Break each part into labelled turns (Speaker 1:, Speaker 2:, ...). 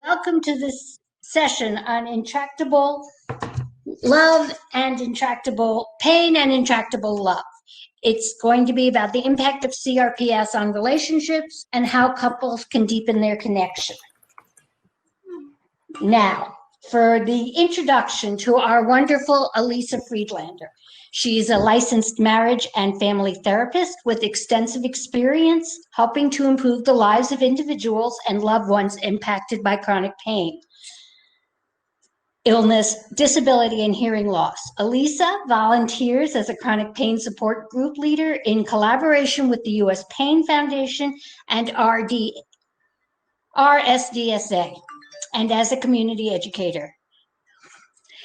Speaker 1: Welcome to this session on intractable love and intractable pain and intractable love. It's going to be about the impact of CRPS on relationships and how couples can deepen their connection. Now, for the introduction to our wonderful Elisa Friedlander. She's a licensed marriage and family therapist with extensive experience helping to improve the lives of individuals and loved ones impacted by chronic pain, illness, disability, and hearing loss. Elisa volunteers as a chronic pain support group leader in collaboration with the U.S. Pain Foundation and RSDSA, and as a community educator.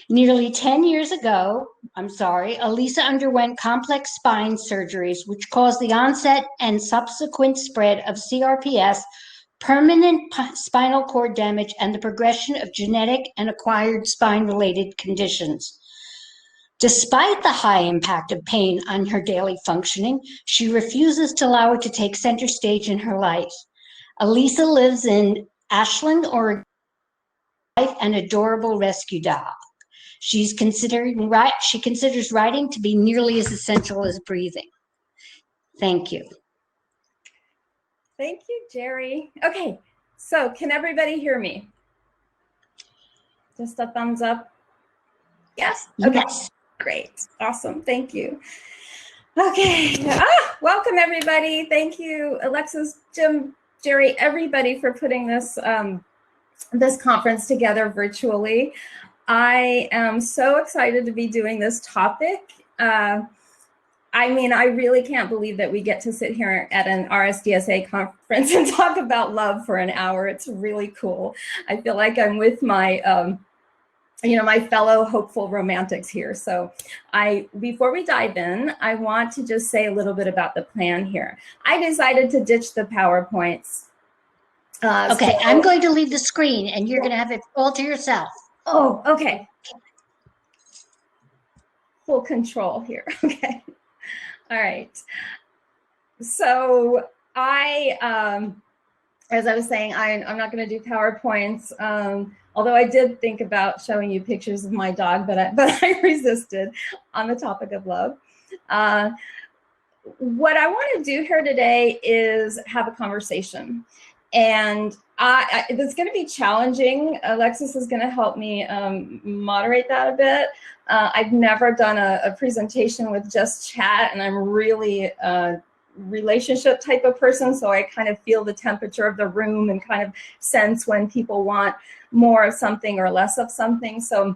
Speaker 1: Nearly 10 years ago, Elisa underwent complex spine surgeries, which caused the onset and subsequent spread of CRPS, permanent spinal cord damage, and the progression of genetic and acquired spine-related conditions. Despite the high impact of pain on her daily functioning, she refuses to allow it to take center stage in her life. Elisa lives in Ashland, Oregon, an adorable rescue dog. She considers writing to be nearly as essential as breathing. Thank you.
Speaker 2: Thank you, Jerry. Okay, so can everybody hear me? Just a thumbs up? Yes? Okay. Yes. Great. Awesome. Thank you. Okay. Welcome, everybody. Thank you, Alexis, Jim, Jerry, everybody for putting this this conference together virtually. I am so excited to be doing this topic. I mean, I really can't believe that we get to sit here at an RSDSA conference and talk about love for an hour. It's really cool. I feel like I'm with my, my fellow hopeful romantics here. So before we dive in, I want to just say a little bit about the plan here. I decided to ditch the PowerPoints.
Speaker 1: Okay, so I'm going to leave the screen and you're going to have it all to yourself.
Speaker 2: Oh, okay. Full control here. Okay. All right. So as I was saying, I'm not going to do PowerPoints, although I did think about showing you pictures of my dog, but I resisted on the topic of love. What I want to do here today is have a conversation. And it's going to be challenging. Alexis is going to help me moderate that a bit. I've never done a presentation with just chat, and I'm really a relationship type of person, so I kind of feel the temperature of the room and kind of sense when people want more of something or less of something. So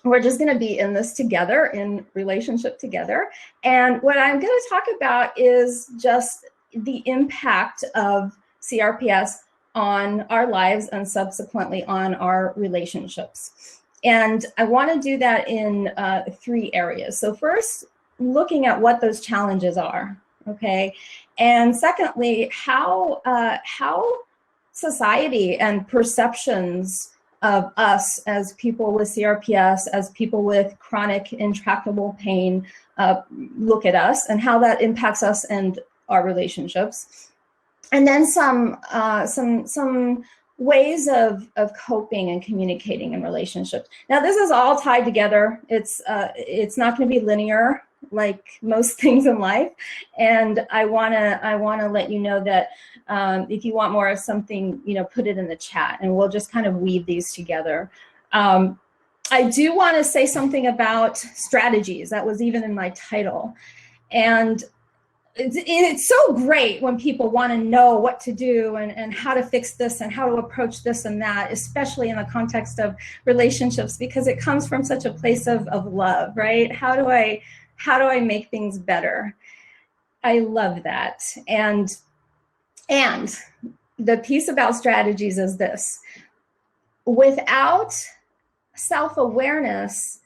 Speaker 2: we're just going to be in this together, in relationship together. And what I'm going to talk about is just the impact of CRPS on our lives and subsequently on our relationships. And I want to do that in 3 areas. So first, looking at what those challenges are, okay? And secondly, how society and perceptions of us as people with CRPS, as people with chronic intractable pain, look at us and how that impacts us and our relationships. And then some ways of coping and communicating in relationships. Now, this is all tied together. It's not going to be linear like most things in life. And I wanna let you know that if you want more of something, put it in the chat, and we'll just kind of weave these together. I do want to say something about strategies. That was even in my title, and it's so great when people want to know what to do and how to fix this and how to approach this and that, especially in the context of relationships, because it comes from such a place of love, right? How do I make things better? I love that. And the piece about strategies is this: without self-awareness,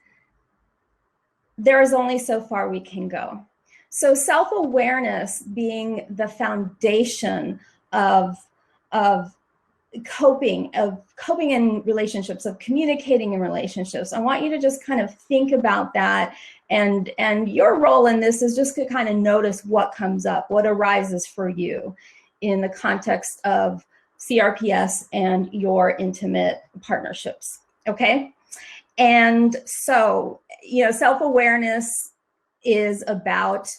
Speaker 2: there is only so far we can go. So self-awareness being the foundation of coping in relationships, of communicating in relationships. I want you to just kind of think about that, and your role in this is just to kind of notice what comes up, what arises for you in the context of CRPS and your intimate partnerships. Okay. And so, self-awareness is about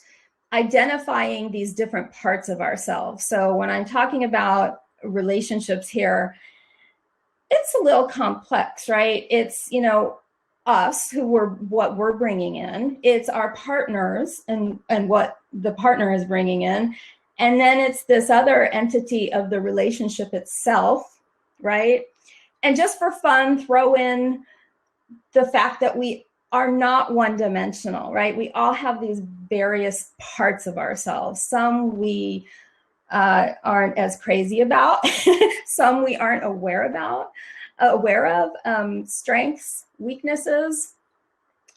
Speaker 2: identifying these different parts of ourselves. So when I'm talking about relationships here, it's a little complex, right? It's, us what we're bringing in. It's our partners and what the partner is bringing in. And then it's this other entity of the relationship itself, right? And just for fun, throw in the fact that we are not one-dimensional, right? We all have these various parts of ourselves. Some we aren't as crazy about. Some we aren't aware of, strengths, weaknesses,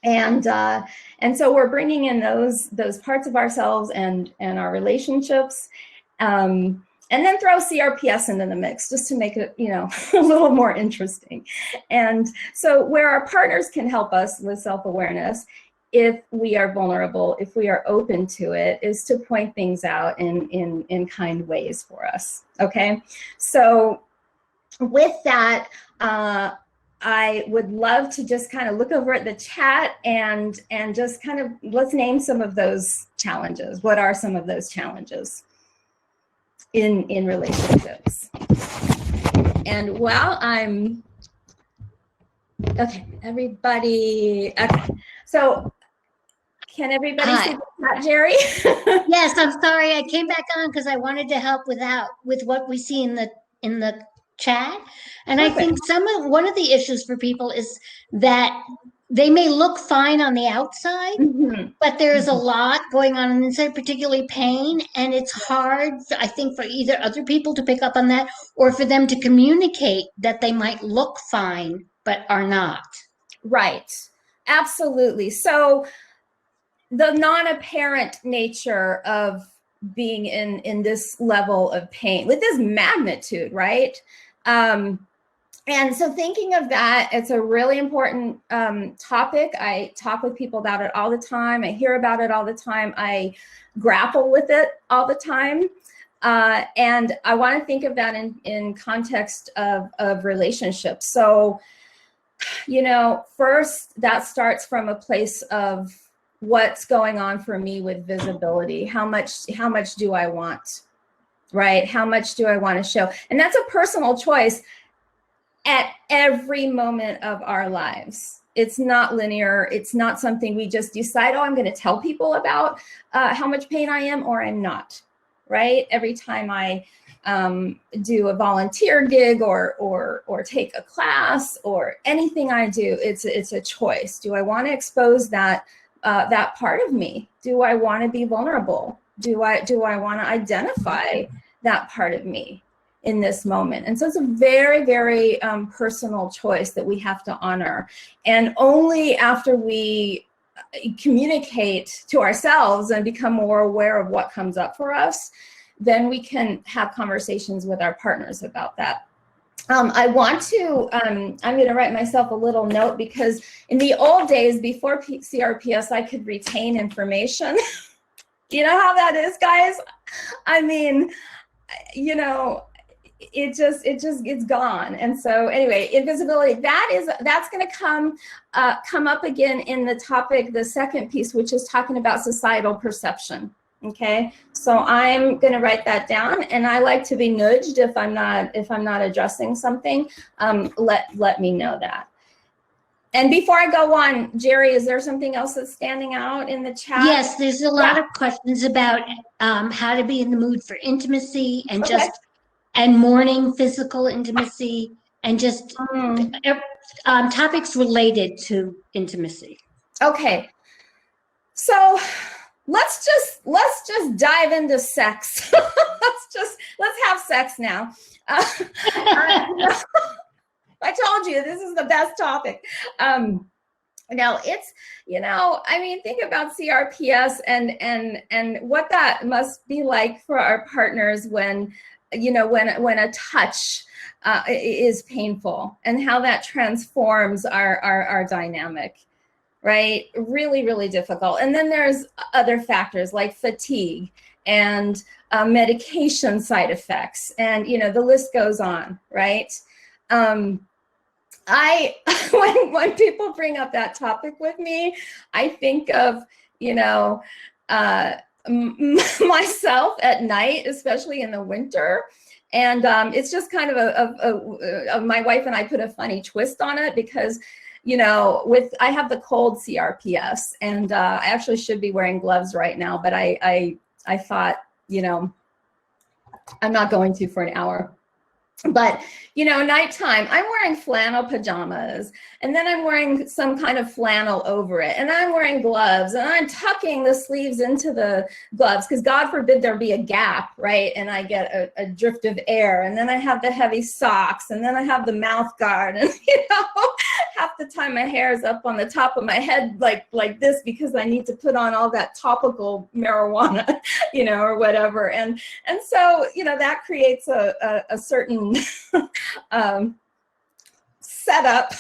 Speaker 2: and so we're bringing in those parts of ourselves and our relationships, and then throw CRPS into the mix just to make it, a little more interesting. And so where our partners can help us with self-awareness, if we are vulnerable, if we are open to it, is to point things out in kind ways for us. Okay, so with that, I would love to just kind of look over at the chat and just kind of let's name some of those challenges. What are some of those challenges in relationships? And while I'm okay, everybody. Okay, so can everybody see the chat, Jerry?
Speaker 1: Yes, I'm sorry. I came back on because I wanted to help with what we see in the chat. And
Speaker 2: Perfect.
Speaker 1: I think one of the issues for people is that they may look fine on the outside, but there's a lot going on inside, particularly pain. And it's hard, I think, for either other people to pick up on that or for them to communicate that they might look fine, but are not.
Speaker 2: Right. Absolutely. So the non-apparent nature of being in this level of pain with this magnitude, right? And so thinking of that, it's a really important topic. I talk with people about it all the time. I hear about it all the time. I grapple with it all the time. And I want to think of that in context of relationships. So, first that starts from a place of what's going on for me with visibility. How much do I want, right? How much do I want to show? And that's a personal choice at every moment of our lives. It's not linear. It's not something we just decide, I'm going to tell people about how much pain I am or I'm not, right? Every time I do a volunteer gig or take a class or anything I do, it's a choice. Do I want to expose that part of me? Do I want to be vulnerable? Do I want to identify that part of me in this moment? And so it's a very, very personal choice that we have to honor. And only after we communicate to ourselves and become more aware of what comes up for us, then we can have conversations with our partners about that. I want to, I'm going to write myself a little note because in the old days before CRPS, I could retain information. You know how that is, guys? I mean, it's gone. And so anyway, invisibility, that's going to come up again in the topic, the second piece, which is talking about societal perception. Okay, so I'm going to write that down, and I like to be nudged if I'm not addressing something. Let me know that. And before I go on, Jerry, is there something else that's standing out in the chat?
Speaker 1: Yes, there's a lot of questions about how to be in the mood for intimacy and and mourning physical intimacy and just topics related to intimacy.
Speaker 2: Okay, so let's just dive into sex. let's have sex now. I told you this is the best topic. Now it's, think about CRPS and what that must be like for our partners when a touch is painful and how that transforms our dynamic. Right? Really, really difficult. And then there's other factors like fatigue and medication side effects, and the list goes on, right? I when people bring up that topic with me, I think of myself at night, especially in the winter. And it's just kind of my wife and I put a funny twist on it because, I have the cold CRPS, and I actually should be wearing gloves right now, but I thought, I'm not going to for an hour. But, nighttime, I'm wearing flannel pajamas, and then I'm wearing some kind of flannel over it, and I'm wearing gloves, and I'm tucking the sleeves into the gloves because God forbid there be a gap, right? And I get a drift of air, and then I have the heavy socks, and then I have the mouth guard, and, half the time my hair is up on the top of my head like this because I need to put on all that topical marijuana, or whatever. And so, that creates a certain setup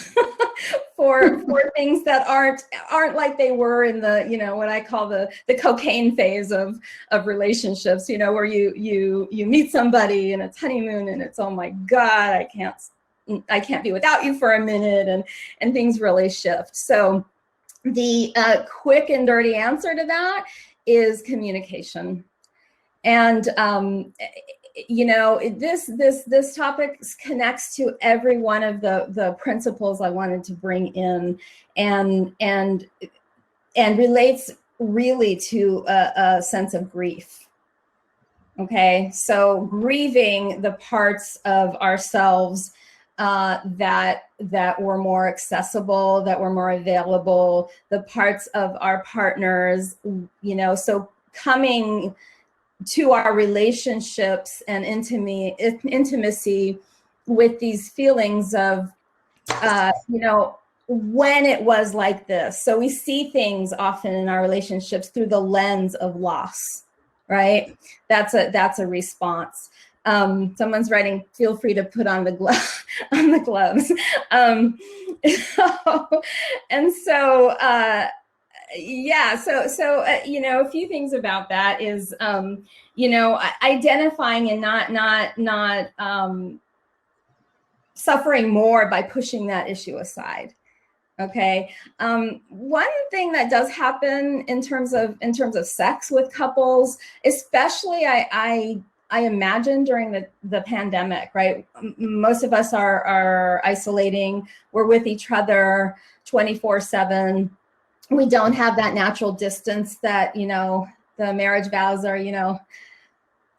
Speaker 2: for things that aren't like they were in the what I call the cocaine phase of relationships, where you meet somebody and it's honeymoon and it's, oh my God, I can't be without you for a minute, and things really shift. So the quick and dirty answer to that is communication. And this topic connects to every one of the principles I wanted to bring in, and relates really to a sense of grief. Okay, so grieving the parts of ourselves that were more accessible, that were more available, the parts of our partners, so coming to our relationships and intimacy with these feelings of, when it was like this. So we see things often in our relationships through the lens of loss, right? That's a response. Someone's writing, feel free to put on the gloves. A few things about that is, identifying and not suffering more by pushing that issue aside. Okay. One thing that does happen in terms of sex with couples, especially I imagine during the pandemic, right? Most of us are isolating. We're with each other 24/7. We don't have that natural distance that, the marriage vows are,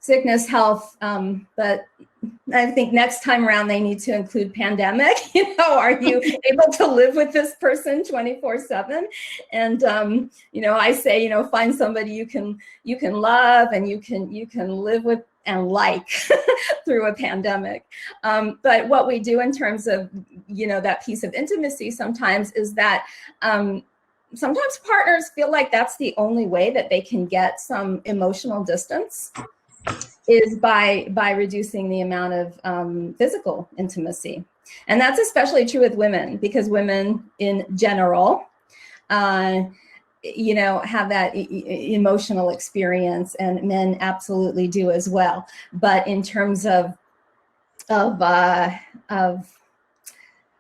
Speaker 2: sickness, health. But I think next time around, they need to include pandemic. Are you able to live with this person 24/7? And, I say, find somebody you can love and you can live with and like through a pandemic. But what we do in terms of, that piece of intimacy sometimes is that, sometimes partners feel like that's the only way that they can get some emotional distance is by reducing the amount of physical intimacy. And that's especially true with women, because women in general, have that emotional experience, and men absolutely do as well. But in terms of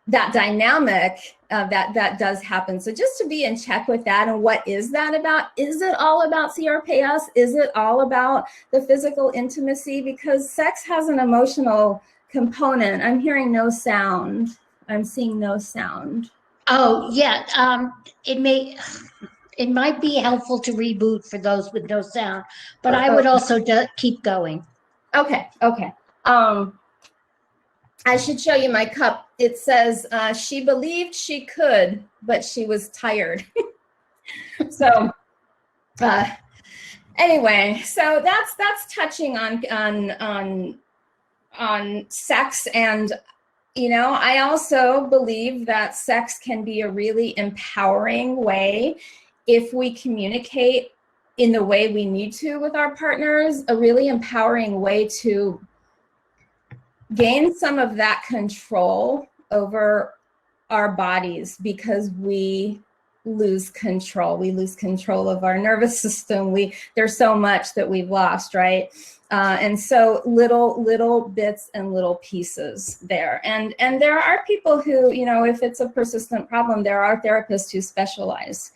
Speaker 2: that dynamic, that does happen. So just to be in check with that, and what is that about? Is it all about CRPS? Is it all about the physical intimacy? Because sex has an emotional component. I'm hearing no sound. I'm seeing no sound.
Speaker 1: Oh, yeah. It might be helpful to reboot for those with no sound, but I would also keep going.
Speaker 2: Okay. I should show you my cup. It says, she believed she could, but she was tired. So anyway, so that's touching on sex. And, I also believe that sex can be a really empowering way if we communicate in the way we need to with our partners, a really empowering way to gain some of that control over our bodies, because we lose control. We lose control of our nervous system. There's so much that we've lost, right? And so little bits and little pieces there. And there are people who, you know, if it's a persistent problem, there are therapists who specialize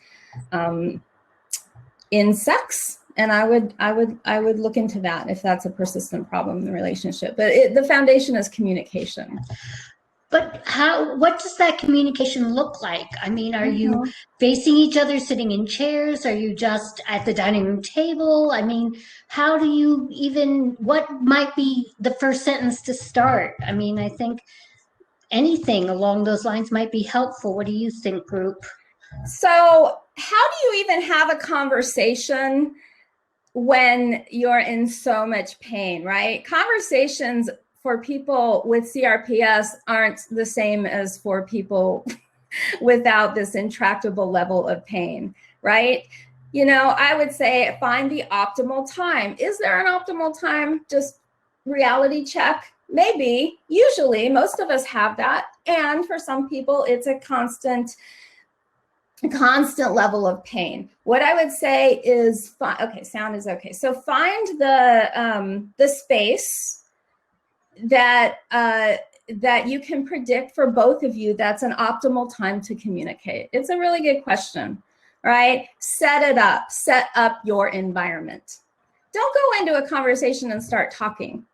Speaker 2: in sex. And I would look into that if that's a persistent problem in the relationship. But the foundation is communication.
Speaker 1: But what does that communication look like? I mean, are you facing each other, sitting in chairs? Are you just at the dining room table? I mean, how do you what might be the first sentence to start? I mean, I think anything along those lines might be helpful. What do you think, group?
Speaker 2: So how do you even have a conversation when you're in so much pain, right? Conversations for people with CRPS aren't the same as for people without this intractable level of pain, right? You know, I would say find the optimal time. Is there an optimal time? Just reality check. Maybe. Usually, most of us have that. And for some people, it's a constant level of pain. What I would say is, okay, sound is okay. So find the space that you can predict for both of you that's an optimal time to communicate. It's a really good question, right? Set up your environment. Don't go into a conversation and start talking,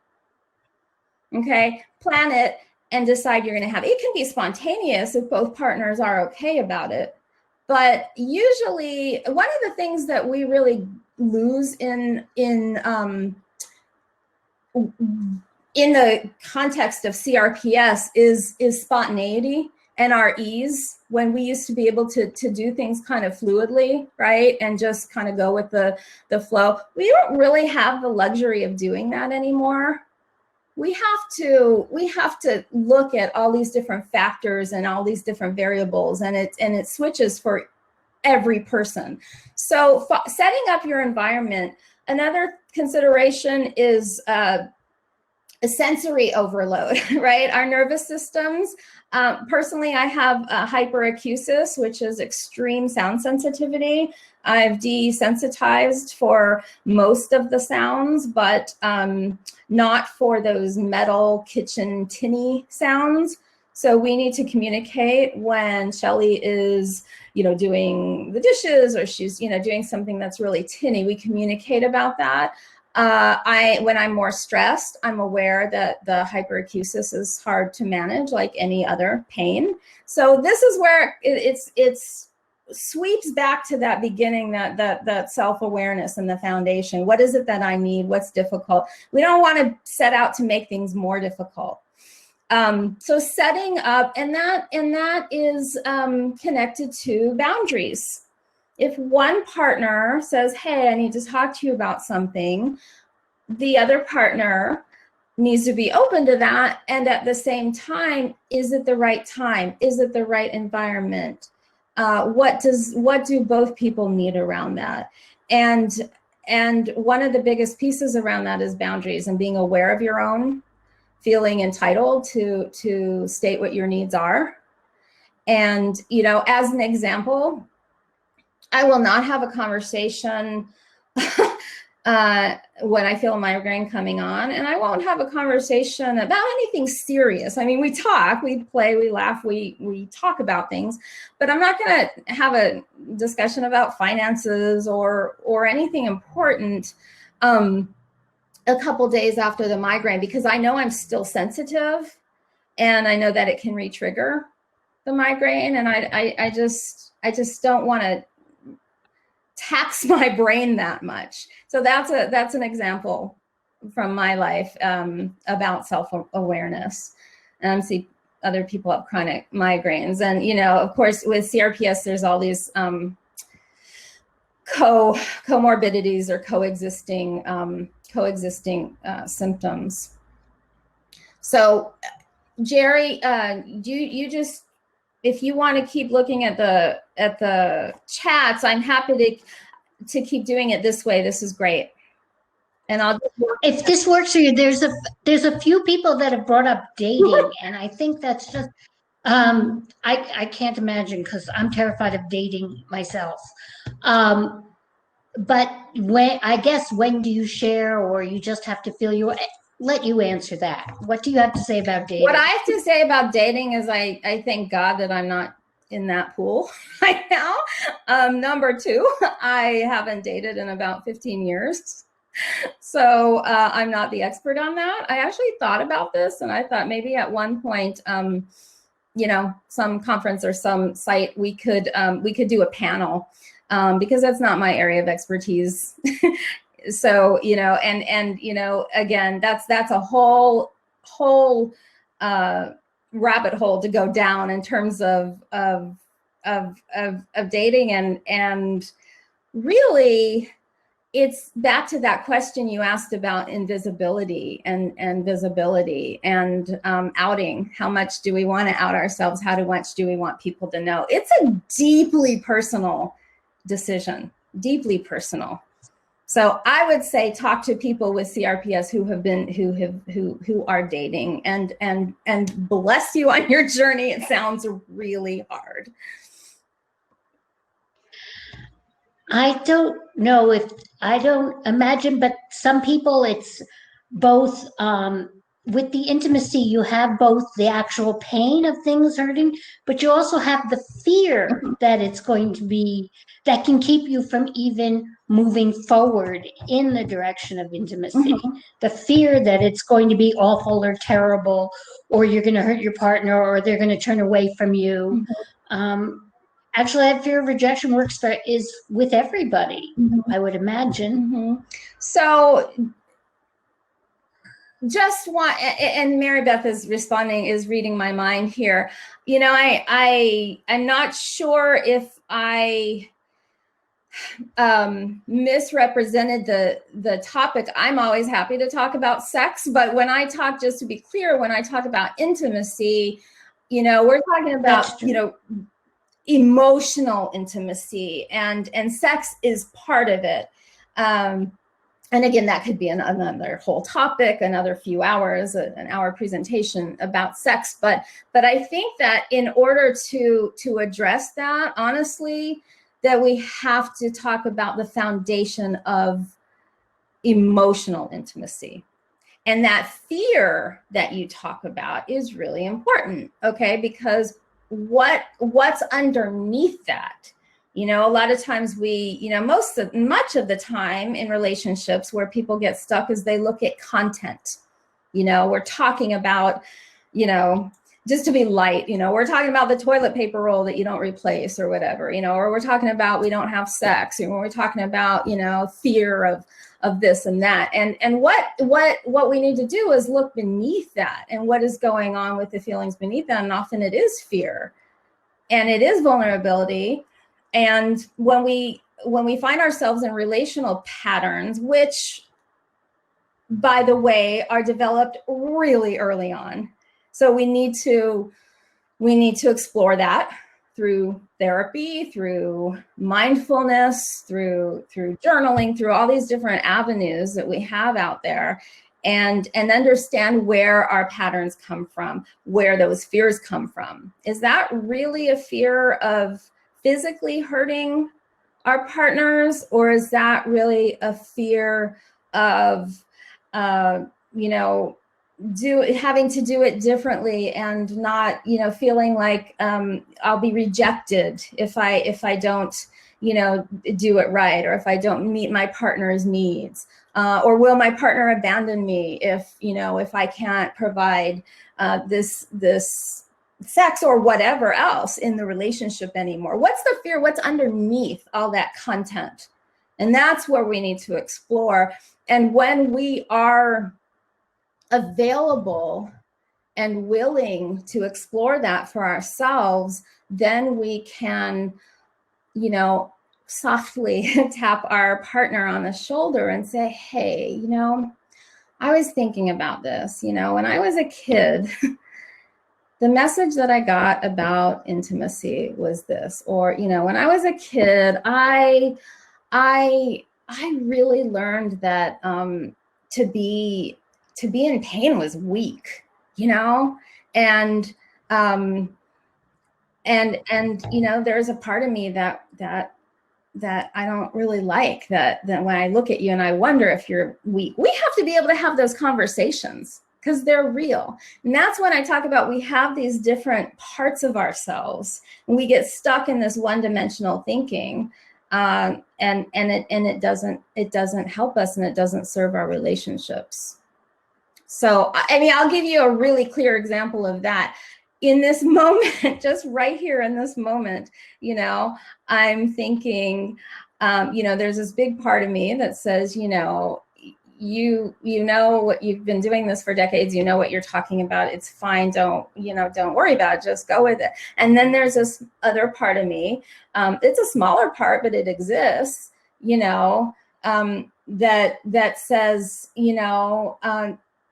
Speaker 2: okay? Plan it and decide you're gonna have, it can be spontaneous if both partners are okay about it. But usually one of the things that we really lose in the context of CRPS is spontaneity and our ease, when we used to be able to do things kind of fluidly, right? And just kind of go with the flow. We don't really have the luxury of doing that anymore. We have to look at all these different factors and all these different variables, and it switches for every person. So setting up your environment. Another consideration is a sensory overload, right? Our nervous systems. Personally, I have hyperacusis, which is extreme sound sensitivity. I've desensitized for most of the sounds, but not for those metal kitchen tinny sounds. So we need to communicate when Shelly is, you know, doing the dishes, or she's, you know, doing something that's really tinny. We communicate about that. When I'm more stressed, I'm aware that the hyperacusis is hard to manage, like any other pain. So this is where it's sweeps back to that beginning, that self-awareness and the foundation. What is it that I need? What's difficult? We don't want to set out to make things more difficult. So setting up, and that is connected to boundaries. If one partner says, hey, I need to talk to you about something, the other partner needs to be open to that. And at the same time, is it the right time? Is it the right environment? What do both people need around that? And one of the biggest pieces around that is boundaries, and being aware of your own, feeling entitled to state what your needs are. And, you know, as an example, I will not have a conversation when I feel a migraine coming on, and I won't have a conversation about anything serious. I mean, we talk, we play, we laugh, we talk about things, but I'm not going to have a discussion about finances or anything important a couple days after the migraine, because I know I'm still sensitive, and I know that it can re-trigger the migraine, and I just don't want to tax my brain that much. So that's an example from my life about self-awareness. And see, other people have chronic migraines, and you know, of course, with CRPS, there's all these comorbidities or coexisting symptoms. So, Jerry, you just, if you want to keep looking at the chats, I'm happy to keep doing it this way. This is great. And I'll just
Speaker 1: if this works for you, there's a few people that have brought up dating, and I think that's just I can't imagine because I'm terrified of dating myself. Um, but when do you share, or you just have to feel you? Let you answer that. What do you have to say about dating?
Speaker 2: What I have to say about dating is I thank God that I'm not in that pool right now. Number two, I haven't dated in about 15 years. So I'm not the expert on that. I actually thought about this, and I thought maybe at one point, some conference or some site, we could do a panel, because that's not my area of expertise. So, again, that's a whole rabbit hole to go down in terms of dating, and really, it's back to that question you asked about invisibility and visibility and outing. How much do we want to out ourselves? How much do we want people to know? It's a deeply personal decision, deeply personal. So I would say talk to people with CRPS who are dating, and bless you on your journey. It sounds really hard.
Speaker 1: I don't know I don't imagine, but some people it's both, with the intimacy, you have both the actual pain of things hurting, but you also have the fear that it's going to be, that can keep you from even moving forward in the direction of intimacy. The fear that it's going to be awful or terrible, or you're going to hurt your partner, or they're going to turn away from you. Actually, that fear of rejection is with everybody, I would imagine.
Speaker 2: So just one, and Mary Beth is responding, is reading my mind here. I'm not sure if I misrepresented the topic. I'm always happy to talk about sex, but when I talk, just to be clear, when I talk about intimacy, we're talking about, emotional intimacy, and sex is part of it. And again, that could be another whole topic, another few hours, an hour presentation about sex. But I think that in order to address that, honestly, that we have to talk about the foundation of emotional intimacy. And that fear that you talk about is really important, okay? Because what's underneath that? A lot of times much of the time in relationships where people get stuck is they look at content. We're talking about, just to be light, we're talking about the toilet paper roll that you don't replace or whatever, or we're talking about we don't have sex, or we're talking about, fear of this and that. And what we need to do is look beneath that, and what is going on with the feelings beneath that. And often it is fear, and it is vulnerability. And when we find ourselves in relational patterns, which, by the way, are developed really early on, so we need to explore that through therapy, through mindfulness, through journaling, through all these different avenues that we have out there, and understand where our patterns come from, where those fears come from. Is that really a fear of physically hurting our partners, or is that really a fear of having to do it differently, and not feeling like I'll be rejected if I don't do it right, or if I don't meet my partner's needs, or will my partner abandon me if I can't provide this sex or whatever else in the relationship anymore? What's the fear? What's underneath all that content? And that's where we need to explore. And when we are available and willing to explore that for ourselves, then we can, softly tap our partner on the shoulder and say, hey, I was thinking about this, when I was a kid, the message that I got about intimacy was this, or, when I was a kid, I really learned that to be in pain was weak, and And you know, there's a part of me that I don't really like, that when I look at you and I wonder if you're weak. We have to be able to have those conversations because they're real. And that's when I talk about we have these different parts of ourselves and we get stuck in this one-dimensional thinking, and it doesn't help us, and it doesn't serve our relationships. So, I mean, I'll give you a really clear example of that. In this moment, just right here in this moment, you know, I'm thinking, you know, there's this big part of me that says, you know, you know what, you've been doing this for decades, you know what you're talking about, it's fine, don't worry about it, just go with it. And then there's this other part of me, it's a smaller part, but it exists, you know, that says, you know,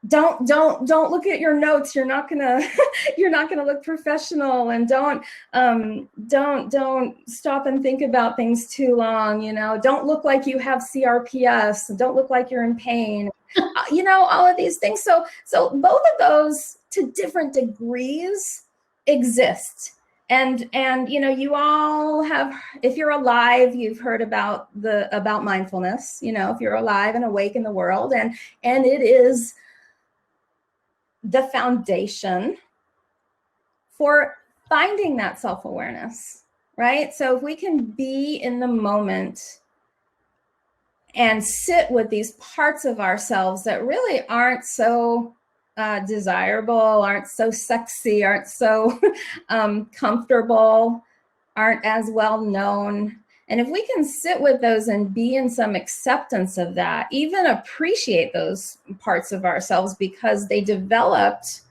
Speaker 2: don't look at your notes, you're not gonna look professional, and don't stop and think about things too long, you know, don't look like you have CRPS, don't look like you're in pain, you know, all of these things. So both of those to different degrees exist. And you know, you all have, if you're alive, you've heard about mindfulness, you know, if you're alive and awake in the world, and it is the foundation for finding that self-awareness, right? So if we can be in the moment and sit with these parts of ourselves that really aren't so desirable, aren't so sexy, aren't so comfortable, aren't as well known, and if we can sit with those and be in some acceptance of that, even appreciate those parts of ourselves because they developed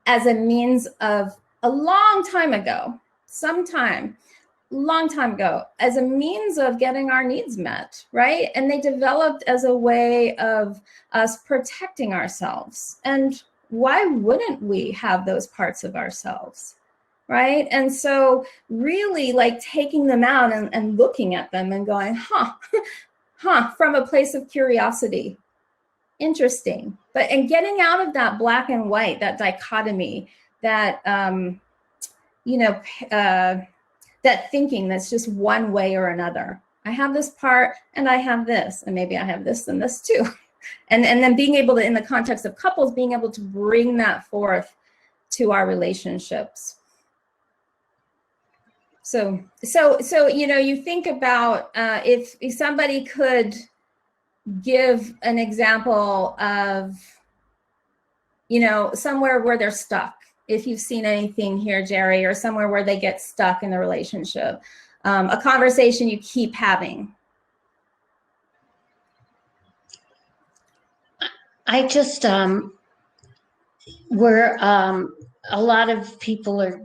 Speaker 2: as a means of a long time ago, long time ago, as a means of getting our needs met, right? And they developed as a way of us protecting ourselves. And why wouldn't we have those parts of ourselves? Right? And so really like taking them out and looking at them and going, from a place of curiosity. Interesting. And getting out of that black and white, that dichotomy, that, you know, that thinking that's just one way or another. I have this part and I have this, and maybe I have this and this too. And then being able to, in the context of couples, being able to bring that forth to our relationships. So, you know, you think about if somebody could give an example of, you know, somewhere where they're stuck, if you've seen anything here, Jerry, or somewhere where they get stuck in the relationship, a conversation you keep having.
Speaker 1: I just, where a lot of people are,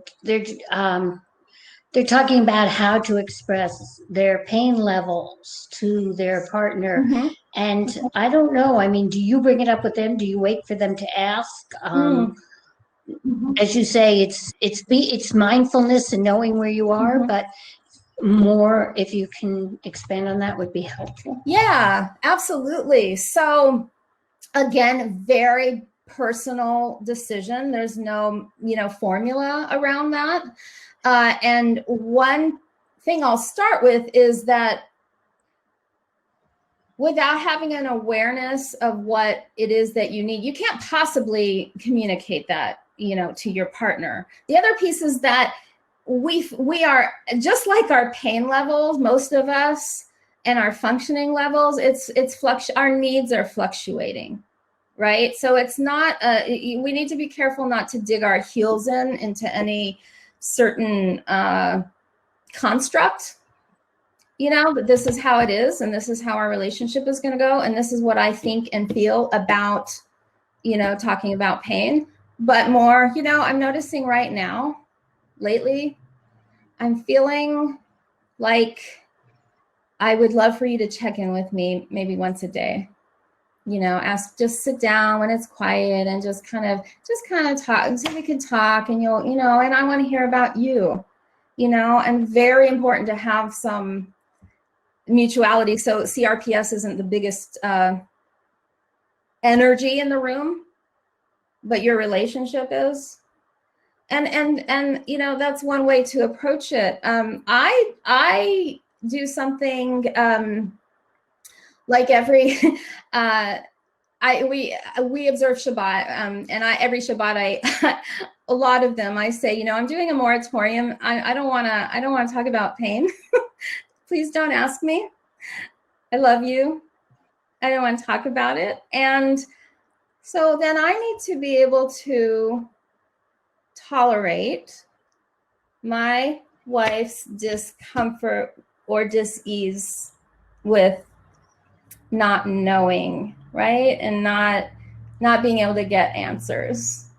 Speaker 1: they're talking about how to express their pain levels to their partner.
Speaker 2: Mm-hmm.
Speaker 1: And I don't know, I mean, do you bring it up with them? Do you wait for them to ask? As you say, it's mindfulness and knowing where you are, but more, if you can expand on that, would be helpful.
Speaker 2: Yeah, absolutely. So again, very personal decision. There's no, you know, formula around that. And one thing I'll start with is that without having an awareness of what it is that you need, you can't possibly communicate that, you know, to your partner. The other piece is that we are just like our pain levels, most of us, and our functioning levels, our needs are fluctuating, right? So it's not, we need to be careful not to dig our heels into any certain construct, you know, that this is how it is, and this is how our relationship is going to go, and this is what I think and feel about, you know, talking about pain. But more, you know, I'm noticing right now, lately, I'm feeling like I would love for you to check in with me maybe once a day. You know, just sit down when it's quiet and just kind of talk, so we can talk, and you'll, you know, and I want to hear about you, you know, and very important to have some mutuality. So CRPS isn't the biggest energy in the room, but your relationship is. And you know, that's one way to approach it. I do something like every we observe Shabbat, and every Shabbat I a lot of them I say, you know, I'm doing a moratorium. I don't want to talk about pain. Please don't ask me. I love you. I don't want to talk about it. And so then I need to be able to tolerate my wife's discomfort or dis-ease with not knowing, right? And not being able to get answers.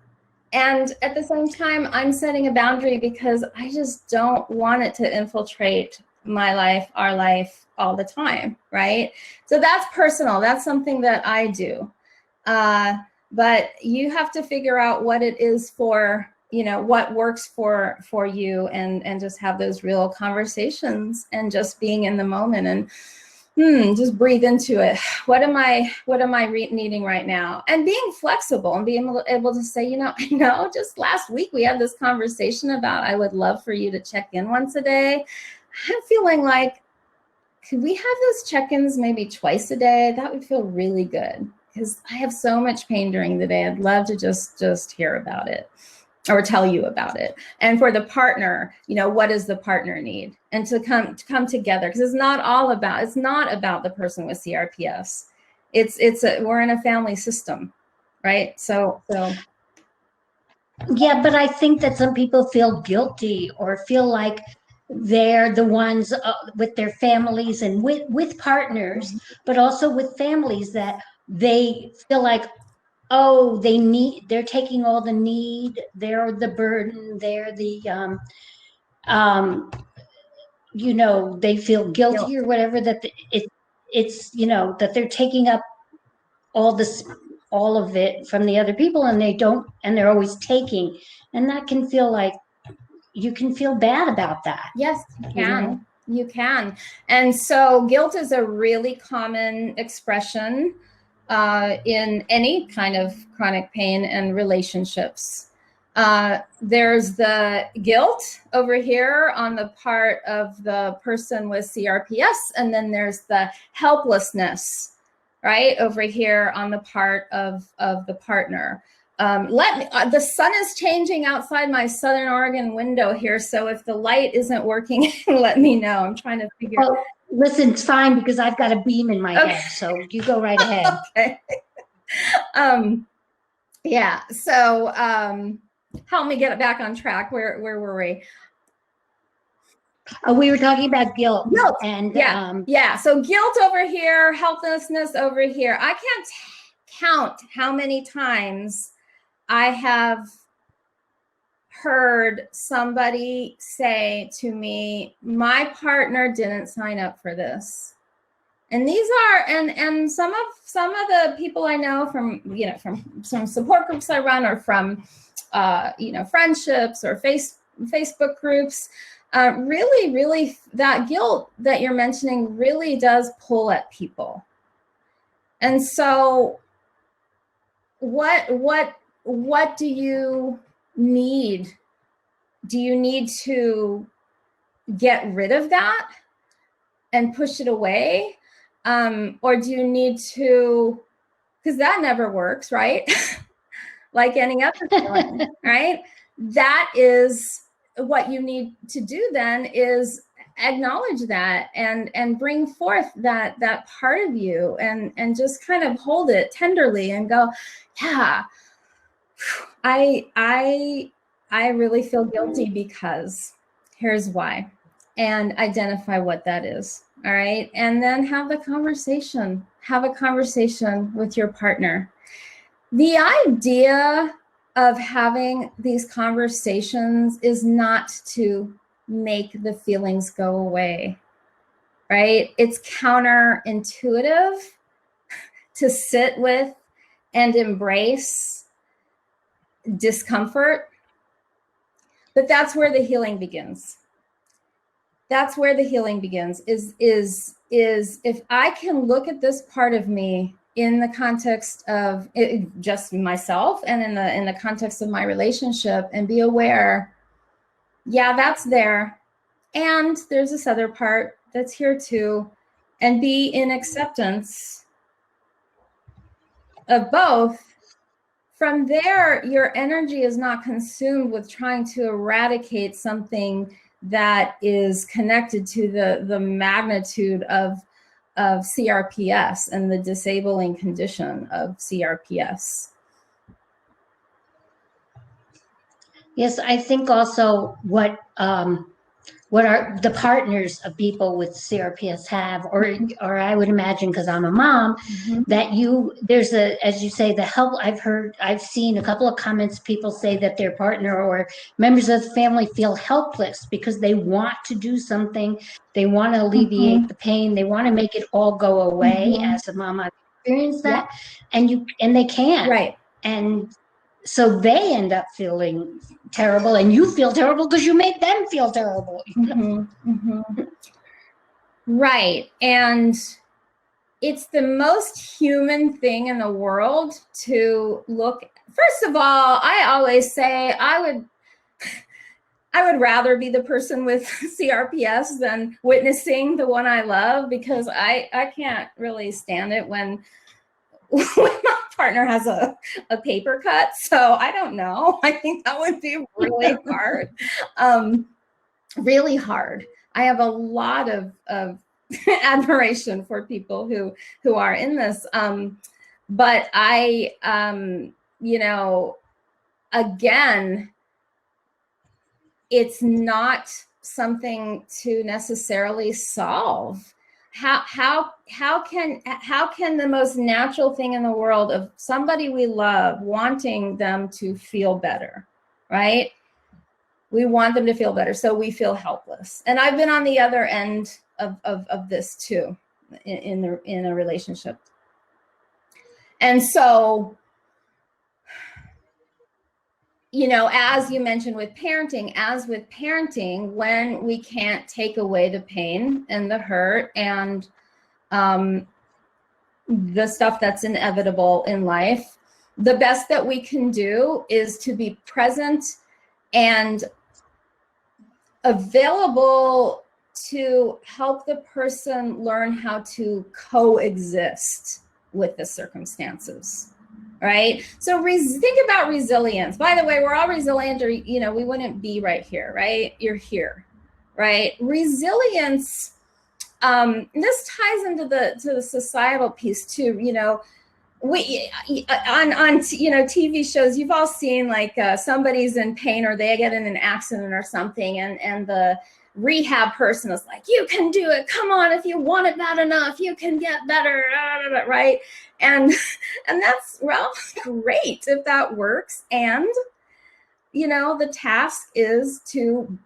Speaker 2: And at the same time, I'm setting a boundary because I just don't want it to infiltrate my life, our life all the time, right? So that's personal. That's something that I do. But you have to figure out what it is for, you know, what works for you, and just have those real conversations and just being in the moment and just breathe into it. What am I needing right now? And being flexible and being able to say, you know, I know just last week we had this conversation about, I would love for you to check in once a day. I'm feeling like, could we have those check-ins maybe twice a day? That would feel really good, because I have so much pain during the day. I'd love to just hear about it or tell you about it. And for the partner, you know, what does the partner need? And to come together, because it's not about the person with CRPS. We're in a family system, right? So
Speaker 1: Yeah, but I think that some people feel guilty or feel like they're the ones with their families and with partners, but also with families, that they feel like, oh, they're taking all the need, they're the burden, they're the you know, they feel guilty or whatever, that it's you know, that they're taking up all of it from the other people, and they're always taking, and that can feel like, you can feel bad about that.
Speaker 2: Yes, you can. You can. And so guilt is a really common expression in any kind of chronic pain and relationships. There's the guilt over here on the part of the person with CRPS, and then there's the helplessness, right, over here on the part of the partner. The sun is changing outside my Southern Oregon window here, so if the light isn't working, let me know. I'm trying to figure.
Speaker 1: Well, listen, it's fine, because I've got a beam in my head, so you go right ahead.
Speaker 2: Okay. Yeah. So help me get it back on track. Where were we?
Speaker 1: We were talking about guilt. And
Speaker 2: yeah. So guilt over here, helplessness over here. I can't count how many times I have heard somebody say to me, my partner didn't sign up for this. And these are, and some of the people I know from, you know, from some support groups I run, or from, you know, friendships or Facebook groups, really that guilt that you're mentioning really does pull at people. And so what do you need? Do you need to get rid of that and push it away? Or do you need to, because that never works, right? Like any other feeling, right? That is what you need to do then, is acknowledge that and bring forth that part of you, and just kind of hold it tenderly and go, yeah, I really feel guilty because here's why, and identify what that is. All right. And then have a conversation with your partner. The idea of having these conversations is not to make the feelings go away, right? It's counterintuitive to sit with and embrace discomfort, but that's where the healing begins. That's where the healing begins, is if I can look at this part of me in the context of just myself and in the context of my relationship, and be aware, yeah, that's there. And there's this other part that's here too, and be in acceptance of both. From there, your energy is not consumed with trying to eradicate something that is connected to the magnitude of CRPS and the disabling condition of CRPS.
Speaker 1: Yes, I think also what are the partners of people with CRPS have, or I would imagine, because I'm a mom, that there's as you say, the help. I've seen a couple of comments, people say that their partner or members of the family feel helpless because they want to do something, they want to alleviate the pain, they want to make it all go away. As a mom, I've experienced that, and they can't.
Speaker 2: Right.
Speaker 1: And so they end up feeling terrible, and you feel terrible because you make them feel terrible.
Speaker 2: Right. And it's the most human thing in the world to look. First of all, I always say I would rather be the person with CRPS than witnessing the one I love, because I can't really stand it when my partner has a paper cut. So I don't know. I think that would be really hard. Really hard. I have a lot of admiration for people who are in this. But I, again, it's not something to necessarily solve. How can the most natural thing in the world of somebody we love wanting them to feel better, right? We want them to feel better, so we feel helpless. And I've been on the other end of this too, in a relationship. And so, as you mentioned with parenting, when we can't take away the pain and the hurt and the stuff that's inevitable in life, the best that we can do is to be present and available to help the person learn how to coexist with the circumstances. Right? So think about resilience. By the way, we're all resilient, or, we wouldn't be right here, right? You're here, right? Resilience, this ties into the societal piece too. We on TV shows, you've all seen like somebody's in pain or they get in an accident or something, and the rehab person is like, you can do it. Come on, if you want it bad enough, you can get better, right? And that's, well, great if that works. And, the task is to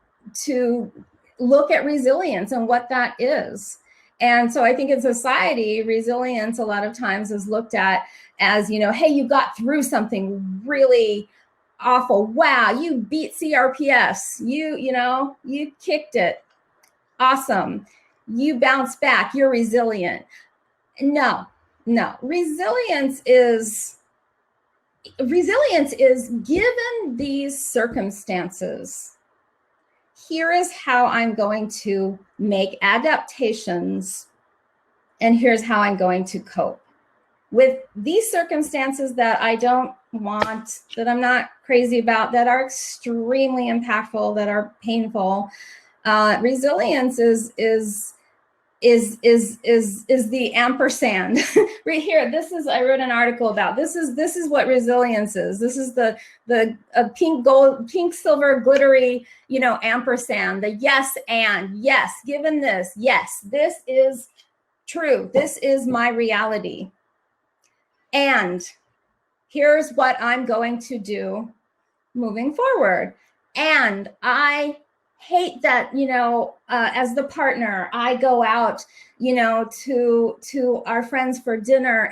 Speaker 2: look at resilience and what that is. And so I think in society, resilience a lot of times is looked at as, hey, you got through something really awful. Wow, you beat CRPS. You kicked it. Awesome. You bounced back. You're resilient. No. Resilience is given these circumstances, here is how I'm going to make adaptations, and here's how I'm going to cope with these circumstances that I don't want, that I'm not crazy about, that are extremely impactful, that are painful. Resilience is the ampersand right here. I wrote an article about this is what resilience is. This is the pink, silver, glittery, ampersand, the yes, and yes, given this, yes, this is true. This is my reality. And here's what I'm going to do moving forward. And I hate that, as the partner, I go out, to our friends for dinner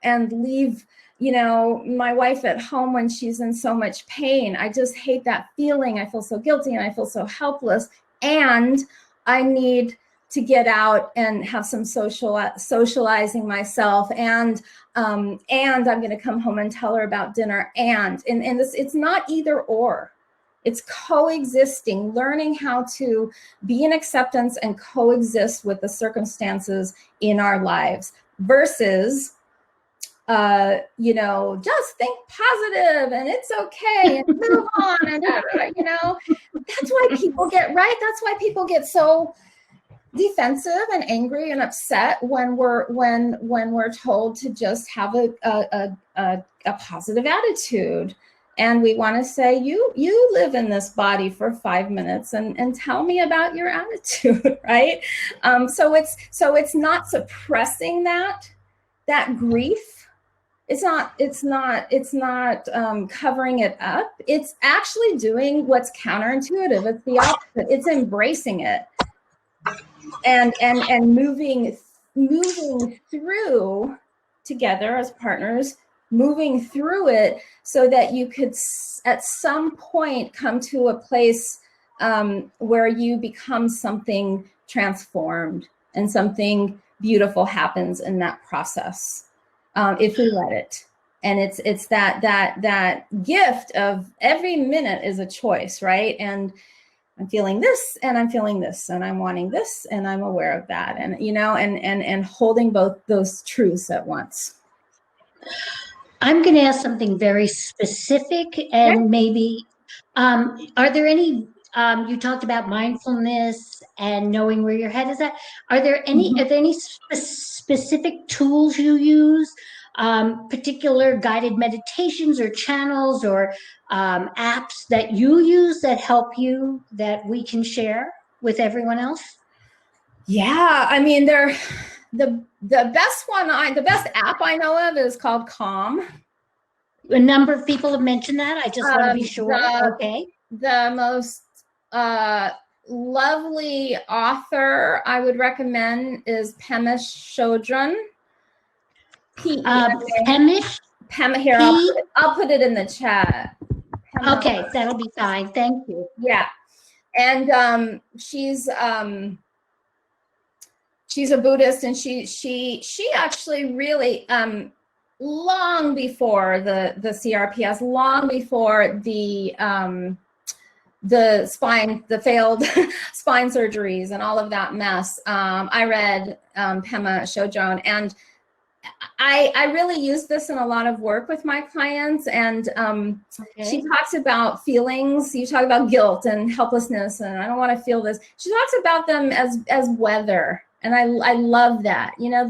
Speaker 2: and leave, my wife at home when she's in so much pain. I just hate that feeling. I feel so guilty and I feel so helpless. And I need to get out and have some socializing myself, and I'm going to come home and tell her about dinner, and this, it's not either or. It's coexisting, learning how to be in acceptance and coexist with the circumstances in our lives versus, you know, just think positive and it's okay and move on and, you know, that's why people get That's why people get so defensive and angry and upset when we're told to just have a positive attitude. And we want to say, you live in this body for 5 minutes and tell me about your attitude, right? So it's not suppressing that grief. It's not covering it up. It's actually doing what's counterintuitive. It's the opposite. It's embracing it and moving through together as partners, moving through it so that you could at some point come to a place where you become something transformed and something beautiful happens in that process, if we let it. And it's that gift of every minute is a choice, right? And I'm feeling this and I'm feeling this and I'm wanting this and I'm aware of that, and you know, and holding both those truths at once.
Speaker 1: I'm going to ask something very specific, and maybe, are there any, you talked about mindfulness and knowing where your head is at. Are there any specific tools you use, particular guided meditations or channels or apps that you use that help you that we can share with everyone else?
Speaker 2: Yeah, I mean, the best app I know of is called Calm.
Speaker 1: A number of people have mentioned that. I just want to be sure. Okay.
Speaker 2: The most lovely author I would recommend is Pema Chodron. Pema, here, I'll put it in the chat.
Speaker 1: Pema. Okay, that'll be fine. Thank you.
Speaker 2: Yeah, and she's a Buddhist, and she actually really long before the CRPS, long before the failed spine surgeries and all of that mess. I read Pema Chodron, and I really use this in a lot of work with my clients. And she talks about feelings. You talk about guilt and helplessness, and I don't want to feel this. She talks about them as weather. And I love that. You know,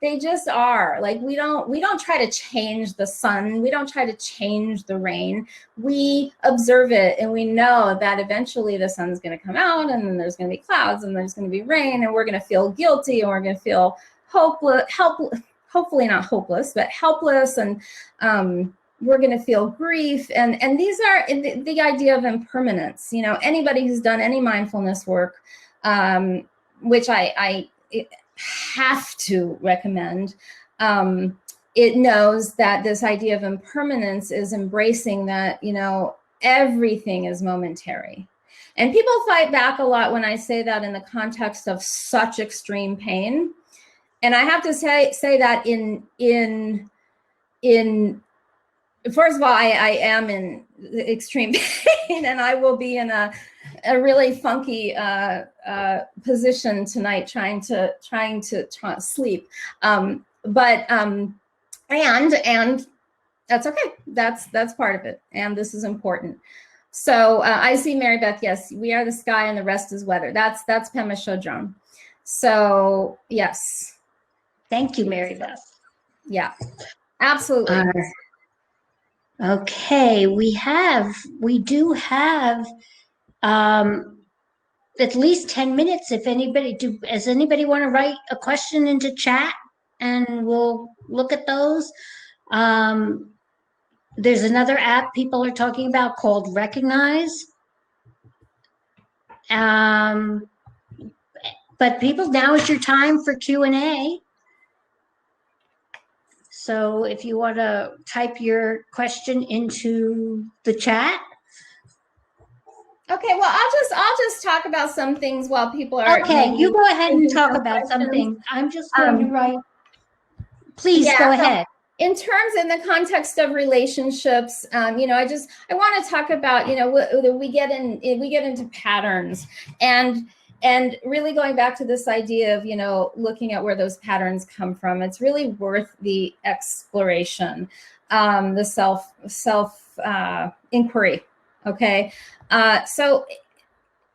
Speaker 2: they just are. Like, we don't try to change the sun. We don't try to change the rain. We observe it, and we know that eventually the sun's going to come out, and then there's going to be clouds, and there's going to be rain, and we're going to feel guilty, and we're going to feel hopefully not hopeless, but helpless, and we're going to feel grief. And these are the idea of impermanence. You know, anybody who's done any mindfulness work, which I have to recommend, it knows that this idea of impermanence is embracing that, you know, everything is momentary. And people fight back a lot when I say that in the context of such extreme pain. And I have to say that in first of all, I am in extreme pain, and I will be in a really funky position tonight, trying to sleep. But and that's okay. That's part of it, and this is important. So I see Mary Beth. Yes, we are the sky, and the rest is weather. That's Pema Chodron. So yes.
Speaker 1: Thank you, Mary Beth.
Speaker 2: Yeah, absolutely.
Speaker 1: Okay, we do have at least 10 minutes. If does anybody want to write a question into chat, and we'll look at those. There's another app people are talking about called Recognize. But people, now is your time for Q&A. So if you want to type your question into the chat.
Speaker 2: Okay, well, I'll just talk about some things while people are
Speaker 1: Okay, you go ahead and talk about
Speaker 2: questions.
Speaker 1: something. I'm just going to write. Please go ahead.
Speaker 2: In terms, in the context of relationships, I want to talk about, we get into patterns, and really going back to this idea of, looking at where those patterns come from. It's really worth the exploration, the self inquiry. Okay, so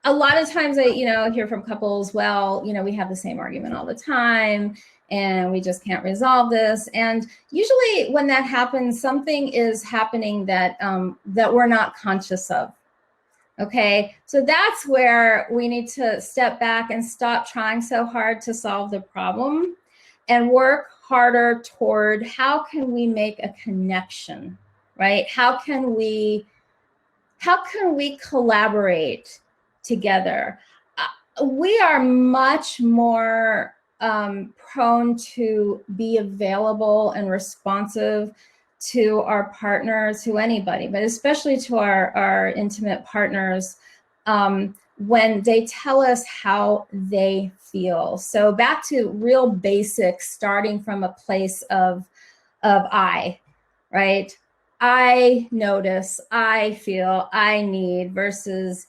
Speaker 2: a lot of times I hear from couples, well, we have the same argument all the time, and we just can't resolve this. And usually when that happens, something is happening that that we're not conscious of. Okay, so that's where we need to step back and stop trying so hard to solve the problem and work harder toward how can we make a connection, right? How can we collaborate together? We are much more prone to be available and responsive to our partners, to anybody, but especially to our intimate partners, when they tell us how they feel. So back to real basics, starting from a place of I, right? I notice, I feel, I need, versus,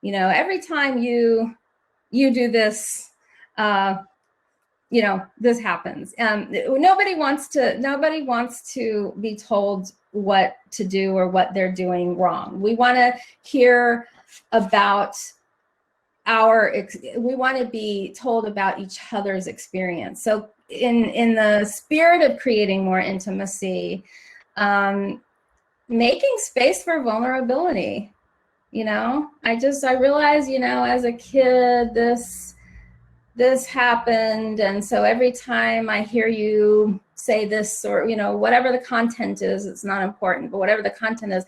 Speaker 2: every time you do this, this happens. Nobody wants to be told what to do or what they're doing wrong. We want to hear about we want to be told about each other's experience. So in the spirit of creating more intimacy, making space for vulnerability. I realized, as a kid, this happened. And so every time I hear you say this, or, whatever the content is, it's not important, but whatever the content is,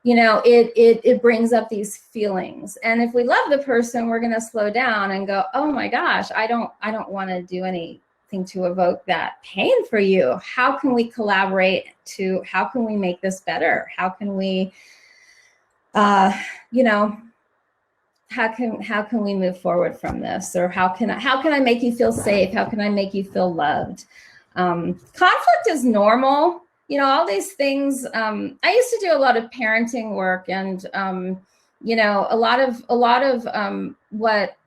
Speaker 2: it brings up these feelings. And if we love the person, we're going to slow down and go, oh my gosh, I don't want to do anything to evoke that pain for you. How can we collaborate how can we make this better? How can we, how can we move forward from this? Or how can I make you feel safe? How can I make you feel loved? Conflict is normal. All these things. I used to do a lot of parenting work, and a lot of what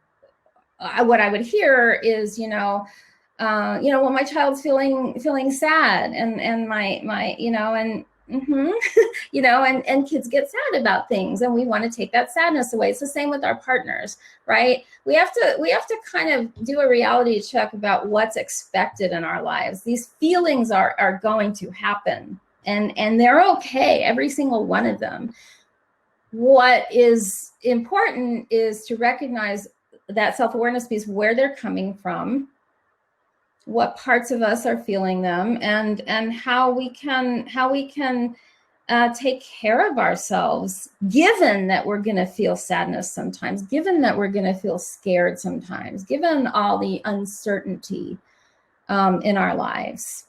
Speaker 2: I would hear is, well, my child's feeling sad, and my and kids get sad about things, and we want to take that sadness away. It's the same with our partners, right? We have to kind of do a reality check about what's expected in our lives. These feelings are going to happen, and they're okay, every single one of them. What is important is to recognize that self-awareness piece, where they're coming from, what parts of us are feeling them, and how we can take care of ourselves, given that we're going to feel sadness sometimes, given that we're going to feel scared sometimes, given all the uncertainty in our lives,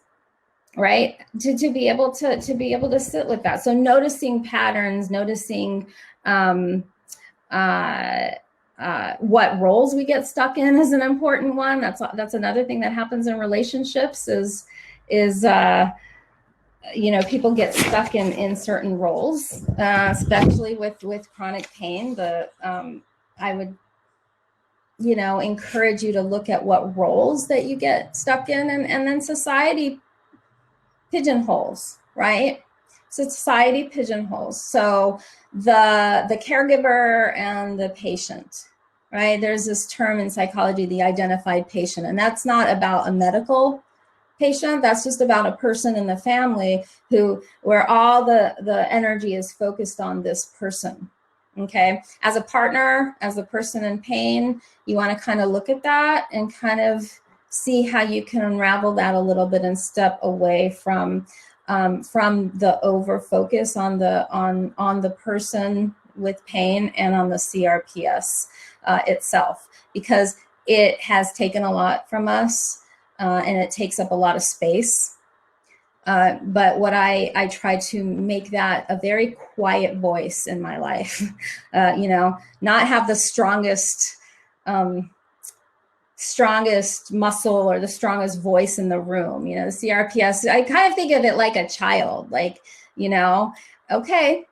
Speaker 2: right? To be able to sit with that. So noticing patterns, noticing what roles we get stuck in is an important one. That's another thing that happens in relationships is people get stuck in certain roles, especially with chronic pain. I would encourage you to look at what roles that you get stuck in, and then society pigeonholes, right? So society pigeonholes. So the caregiver and the patient, right? There's this term in psychology, the identified patient, and that's not about a medical patient. That's just about a person in the family where all the energy is focused on this person. Okay. As a partner, as a person in pain, you want to kind of look at that and kind of see how you can unravel that a little bit and step away from the over focus on the person with pain and on the CRPS itself, because it has taken a lot from us, and it takes up a lot of space. But what I try to make that a very quiet voice in my life, you know, not have the strongest muscle or the strongest voice in the room. You know, the CRPS, I kind of think of it like a child, like, you know, okay,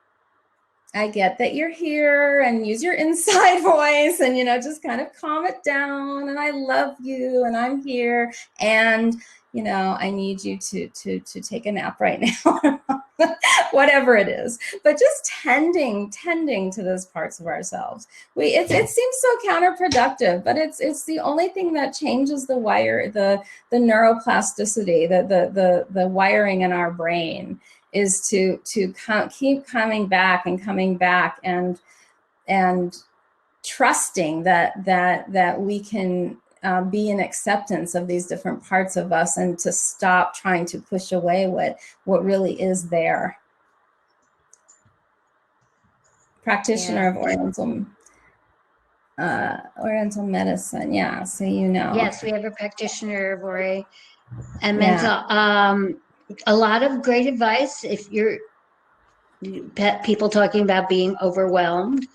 Speaker 2: I get that you're here, and use your inside voice, and, you know, just kind of calm it down, and I love you, and I'm here, and, you know, I need you to take a nap right now, whatever it is. But just tending to those parts of ourselves. It seems so counterproductive, but it's the only thing that changes the neuroplasticity, the wiring in our brain, is to keep coming back and trusting that we can be in acceptance of these different parts of us, and to stop trying to push away what really is there. Practitioner of Oriental medicine. Yeah, so you know.
Speaker 1: Yes, we have a practitioner of Ori and mental. A lot of great advice if you're people talking about being overwhelmed,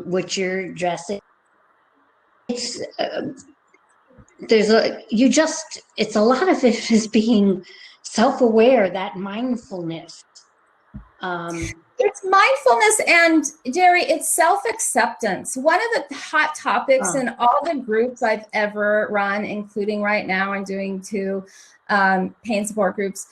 Speaker 1: which you're addressing. It's it's a lot of it is being self-aware, that mindfulness.
Speaker 2: It's mindfulness, and Jerry, it's self-acceptance. One of the hot topics in all the groups I've ever run, including right now, I'm doing 2 pain support groups.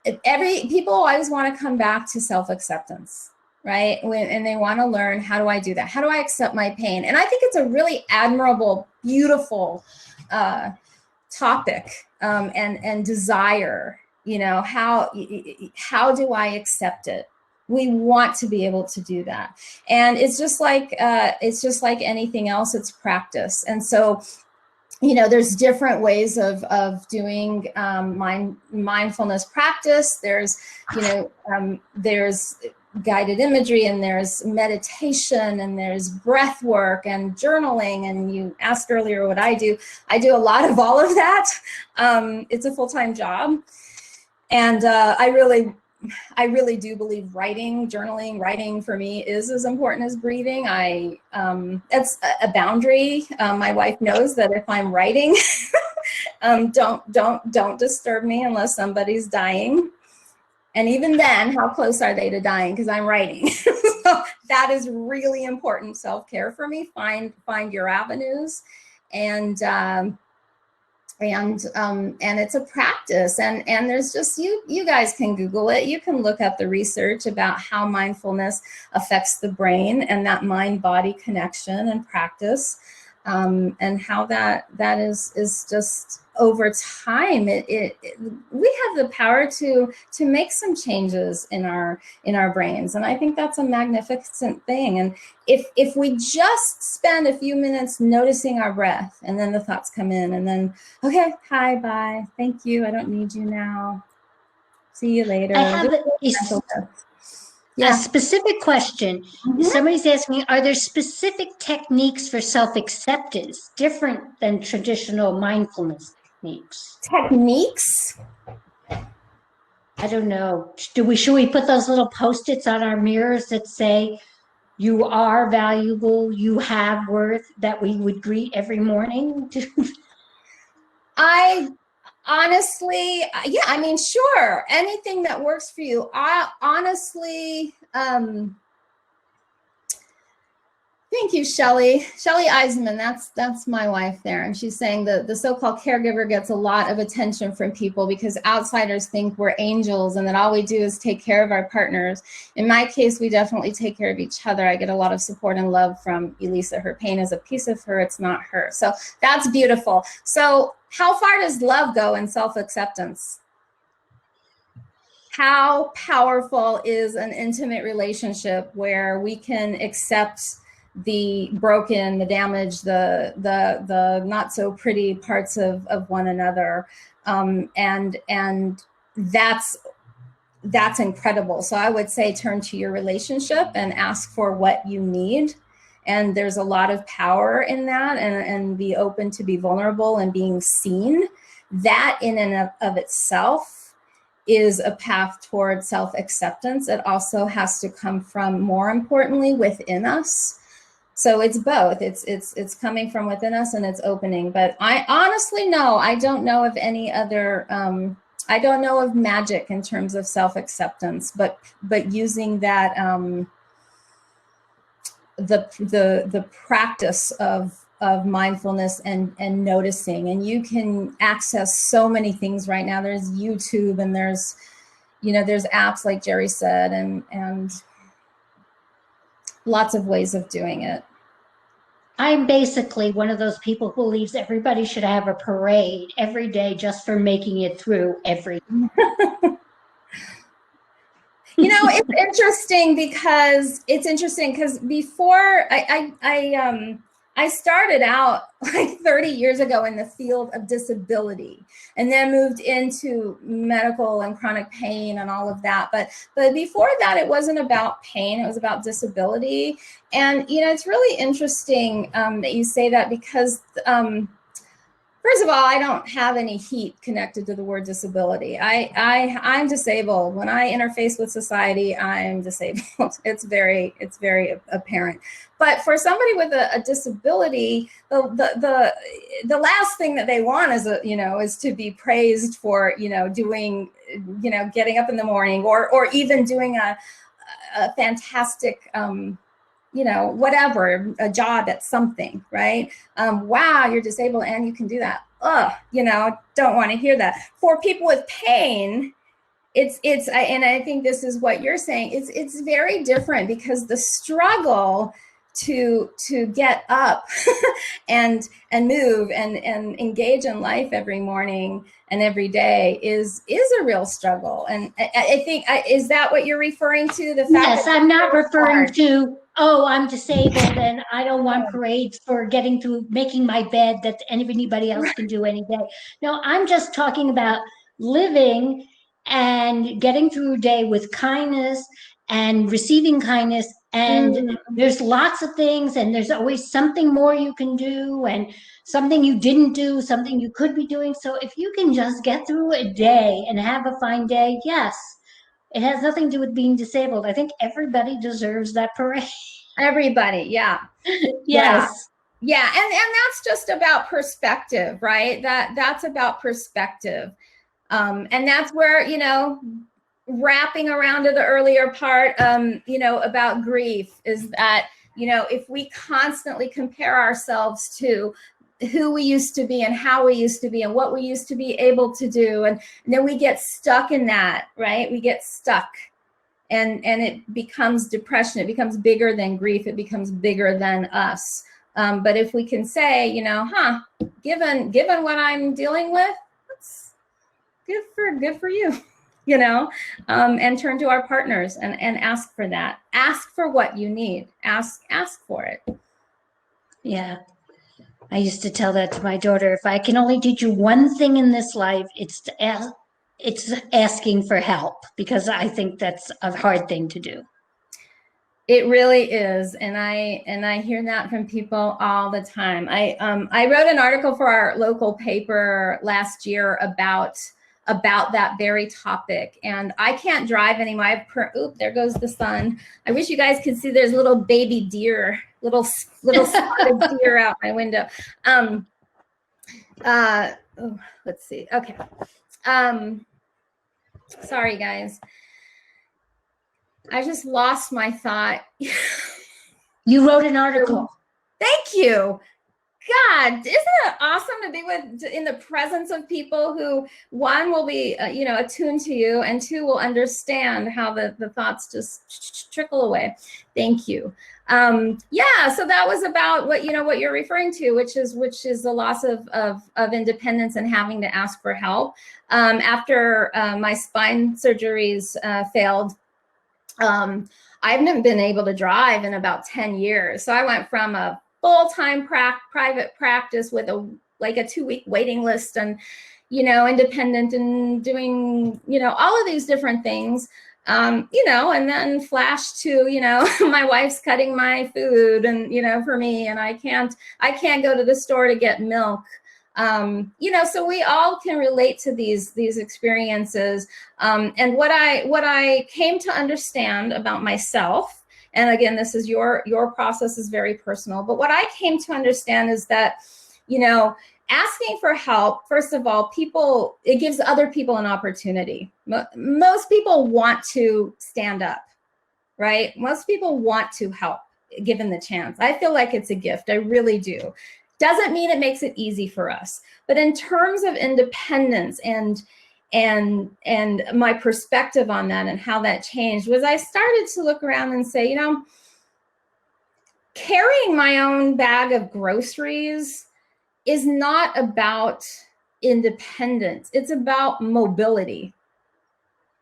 Speaker 2: People always want to come back to self-acceptance, right? And they want to learn, how do I do that? How do I accept my pain? And I think it's a really admirable, beautiful topic and desire. You know, how do I accept it? We want to be able to do that. And it's just like anything else, it's practice. And so, you know, there's different ways of doing mindfulness practice. There's, you know, there's guided imagery, and there's meditation, and there's breath work and journaling. And you asked earlier what I do. I do a lot of all of that. It's a full-time job. And I really do believe writing for me is as important as breathing. That's a boundary. My wife knows that if I'm writing, don't disturb me unless somebody's dying. And even then, how close are they to dying? Because I'm writing. So that is really important self-care for me. Find your avenues, and it's a practice, and there's just, you guys can Google it. You can look up the research about how mindfulness affects the brain, and that mind-body connection and practice, and how that is just over time. We have the power to make some changes in our brains, and I think that's a magnificent thing. And if we just spend a few minutes noticing our breath, and then the thoughts come in, and then, okay, hi, bye, thank you, I don't need you now, see you later.
Speaker 1: I have a specific question. Somebody's asking, are there specific techniques for self-acceptance different than traditional mindfulness techniques?
Speaker 2: Techniques?
Speaker 1: I don't know. Should we put those little Post-its on our mirrors that say, you are valuable, you have worth, that we would greet every morning?
Speaker 2: I honestly, yeah, I mean, sure, anything that works for you. I honestly, thank you, Shelly Eisenman. That's my wife there. And she's saying the so-called caregiver gets a lot of attention from people because outsiders think we're angels and that all we do is take care of our partners. In my case, we definitely take care of each other. I get a lot of support and love from Elisa. Her pain is a piece of her. It's not her. So that's beautiful. So how far does love go in self-acceptance? How powerful is an intimate relationship where we can accept the broken, the damaged, the not so pretty parts of one another, and that's incredible. So I would say turn to your relationship and ask for what you need, and there's a lot of power in that, and be open to be vulnerable and being seen. That in and of itself is a path toward self-acceptance. It also has to come from, more importantly, within us. So it's both. It's coming from within us and it's opening. But I honestly know, I don't know of any other, I don't know of magic in terms of self-acceptance, but using that, the practice of mindfulness and noticing. And you can access so many things right now. There's YouTube and there's, there's apps like Jerry said, and lots of ways of doing it.
Speaker 1: I'm basically one of those people who believes everybody should have a parade every day just for making it through every day.
Speaker 2: It's interesting because before I started out like 30 years ago in the field of disability, and then moved into medical and chronic pain and all of that. But before that, it wasn't about pain, it was about disability. And, it's really interesting that you say that, because first of all, I don't have any heat connected to the word disability. I'm disabled. When I interface with society, I'm disabled. It's very apparent. But for somebody with a disability, the last thing that they want is to be praised for doing getting up in the morning, or even doing a fantastic whatever, a job at something, right? Wow, you're disabled and you can do that. Don't want to hear that. For people with pain, and I think this is what you're saying, it's very different, because the struggle to get up and move and engage in life every morning and every day is a real struggle. And I think, is that what you're referring to? The fact
Speaker 1: yes, I'm not referring to, oh, I'm disabled and I don't want parades for getting through making my bed that anybody else can do any day. No, I'm just talking about living and getting through a day with kindness and receiving kindness. And there's lots of things, and there's always something more you can do, and something you didn't do, something you could be doing. So if you can just get through a day and have a fine day, yes, it has nothing to do with being disabled. I think everybody deserves that parade.
Speaker 2: Everybody, yeah.
Speaker 1: Yes.
Speaker 2: Yeah, and that's just about perspective, right? That's about perspective. And that's where, wrapping around to the earlier part, about grief, is that, if we constantly compare ourselves to who we used to be and how we used to be and what we used to be able to do, and then we get stuck in that, right? We get stuck, and it becomes depression. It becomes bigger than grief. It becomes bigger than us. But if we can say, given what I'm dealing with, that's good for you. And turn to our partners and ask for that. Ask for what you need. Ask for it.
Speaker 1: Yeah. I used to tell that to my daughter. If I can only teach you one thing in this life, it's asking for help, because I think that's a hard thing to do.
Speaker 2: It really is. And I hear that from people all the time. I wrote an article for our local paper last year about that very topic. And I can't drive anymore. There goes the sun. I wish you guys could see, there's little baby deer, little spotted deer out my window. Let's see. Okay. Sorry, guys. I just lost my thought.
Speaker 1: You wrote an article.
Speaker 2: Thank you. God, isn't it awesome to be in the presence of people who, one, will be attuned to you, and two, will understand how the thoughts just trickle away. Thank you. Yeah, so that was about what you're referring to, which is the loss of independence and having to ask for help. After my spine surgeries failed, I haven't been able to drive in about 10 years. So I went from a full-time private practice with a 2-week waiting list, and independent, and doing all of these different things, and then flash to my wife's cutting my food, and for me, and I can't go to the store to get milk, So we all can relate to these experiences. And what I came to understand about myself, and again, this is your process is very personal, but what I came to understand is that, asking for help, first of all, it gives other people an opportunity. Most people want to stand up, right? Most people want to help given the chance. I feel like it's a gift. I really do. Doesn't mean it makes it easy for us. But in terms of independence and my perspective on that and how that changed was I started to look around and say, carrying my own bag of groceries is not about independence. It's about mobility,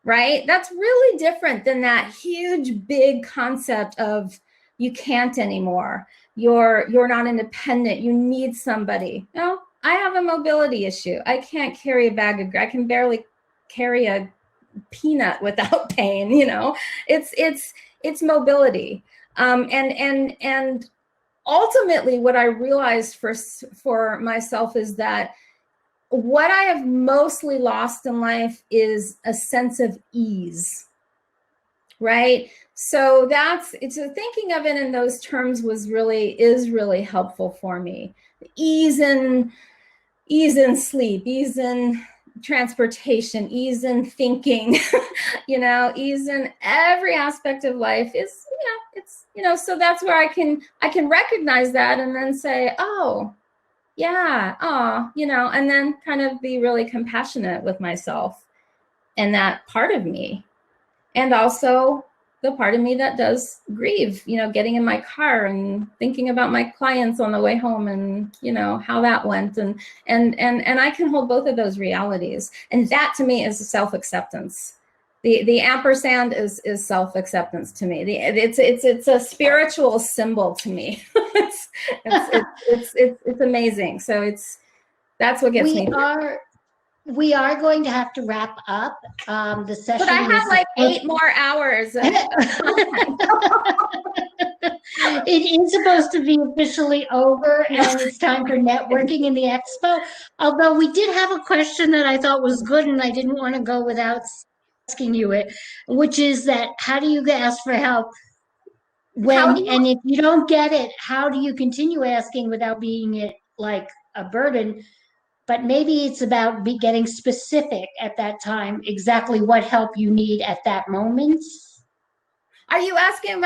Speaker 2: right? That's really different than that huge, big concept of you can't anymore. You're not independent. You need somebody. No, I have a mobility issue. I can't carry a bag of, I can barely carry a peanut without pain. It's mobility. And ultimately, what I realized for myself is that what I have mostly lost in life is a sense of ease, right? So thinking of it in those terms is really helpful for me. Ease in sleep, ease in transportation, ease in thinking, ease in every aspect of life is, so that's where I can recognize that and then say, oh, yeah, and then kind of be really compassionate with myself and that part of me. And also the part of me that does grieve, getting in my car and thinking about my clients on the way home and, how that went. And I can hold both of those realities. And that to me is self-acceptance. The ampersand is self-acceptance to me. It's a spiritual symbol to me. it's amazing. So that's what gets me.
Speaker 1: We are going to have to wrap up the session.
Speaker 2: But I have like 8 more hours.
Speaker 1: It is supposed to be officially over, and it's time for networking in the expo. Although we did have a question that I thought was good, and I didn't want to go without asking you it, which is that how do you ask for help and if you don't get it, how do you continue asking without being it like a burden? But maybe it's about getting specific at that time, exactly what help you need at that moment.
Speaker 2: Are you asking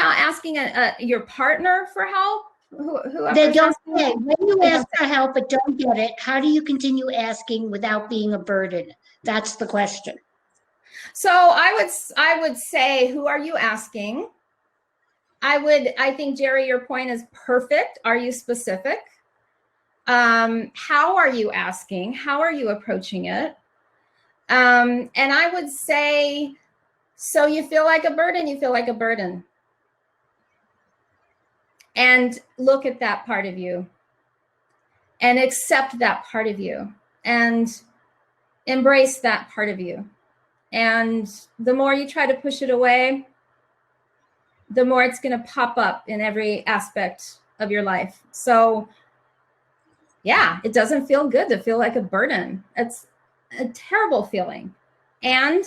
Speaker 2: your partner for help?
Speaker 1: They don't say. When you ask for help but don't get it, how do you continue asking without being a burden? That's the question.
Speaker 2: So I would say, who are you asking? I think, Jerry, your point is perfect. Are you specific? How are you asking? How are you approaching it? And I would say, so you feel like a burden, you feel like a burden. And look at that part of you and accept that part of you and embrace that part of you. And the more you try to push it away, the more it's going to pop up in every aspect of your life. So yeah, it doesn't feel good to feel like a burden. It's a terrible feeling. And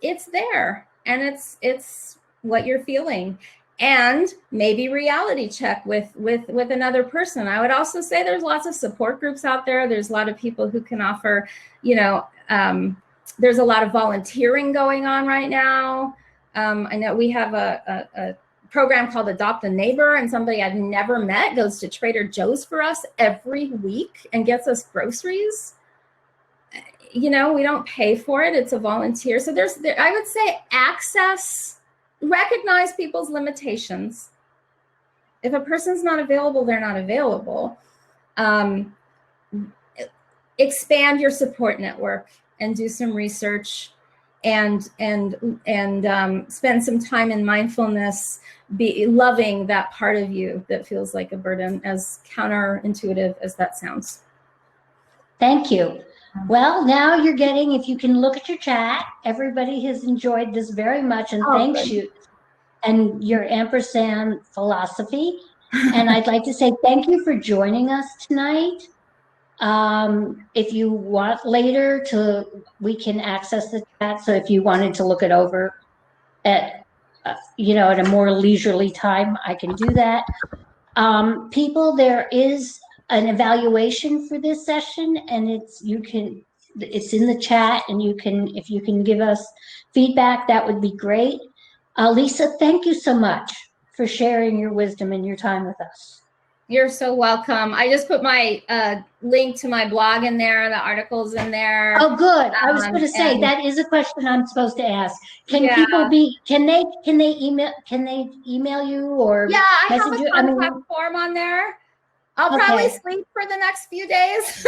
Speaker 2: it's there, and it's what you're feeling. And maybe reality check with another person. I would also say there's lots of support groups out there. There's a lot of people who can offer, there's a lot of volunteering going on right now. I know we have a program called Adopt a Neighbor, and somebody I've never met goes to Trader Joe's for us every week and gets us groceries. We don't pay for it. It's a volunteer. So I would say recognize people's limitations. If a person's not available, they're not available. Expand your support network and do some research and spend some time in mindfulness, be loving that part of you that feels like a burden, as counterintuitive as that sounds.
Speaker 1: Thank you. Well, now you're getting, if you can look at your chat, everybody has enjoyed this very much, and thanks you and your ampersand philosophy. And I'd like to say thank you for joining us tonight. If you want later we can access the chat. So if you wanted to look it over at, at a more leisurely time, I can do that. People, there is an evaluation for this session, and it's in the chat, and if you can give us feedback, that would be great. Lisa, thank you so much for sharing your wisdom and your time with us.
Speaker 2: You're so welcome. I just put my link to my blog in there, the articles in there.
Speaker 1: Oh, good. I was going to say that is a question I'm supposed to ask. Can
Speaker 2: Yeah.
Speaker 1: people can they email you or
Speaker 2: yeah, I have a
Speaker 1: message you?
Speaker 2: contact form on there. I'll probably sleep for the next few days.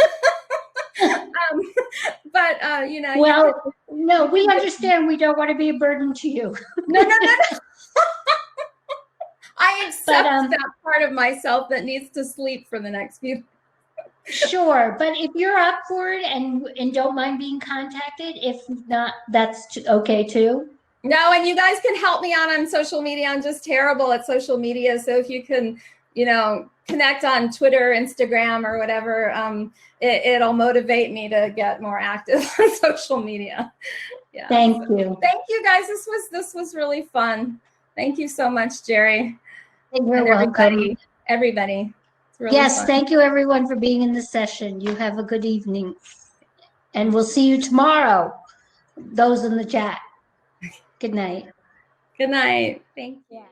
Speaker 2: But
Speaker 1: well, no, we understand. We don't want to be a burden to you.
Speaker 2: No. I accept that part of myself that needs to sleep for the next few.
Speaker 1: Sure, but if you're up for it and don't mind being contacted, if not, that's okay too.
Speaker 2: No, and you guys can help me out on social media. I'm just terrible at social media, so if you can, connect on Twitter, Instagram, or whatever, it'll motivate me to get more active on social media. Yeah.
Speaker 1: Thank you.
Speaker 2: Thank you, guys. This was really fun. Thank you so much, Jerry.
Speaker 1: You're welcome.
Speaker 2: Everybody. Really
Speaker 1: yes,
Speaker 2: fun.
Speaker 1: Thank you everyone for being in the session. You have a good evening. And we'll see you tomorrow. Those in the chat. Good night.
Speaker 2: Good night. Thank you.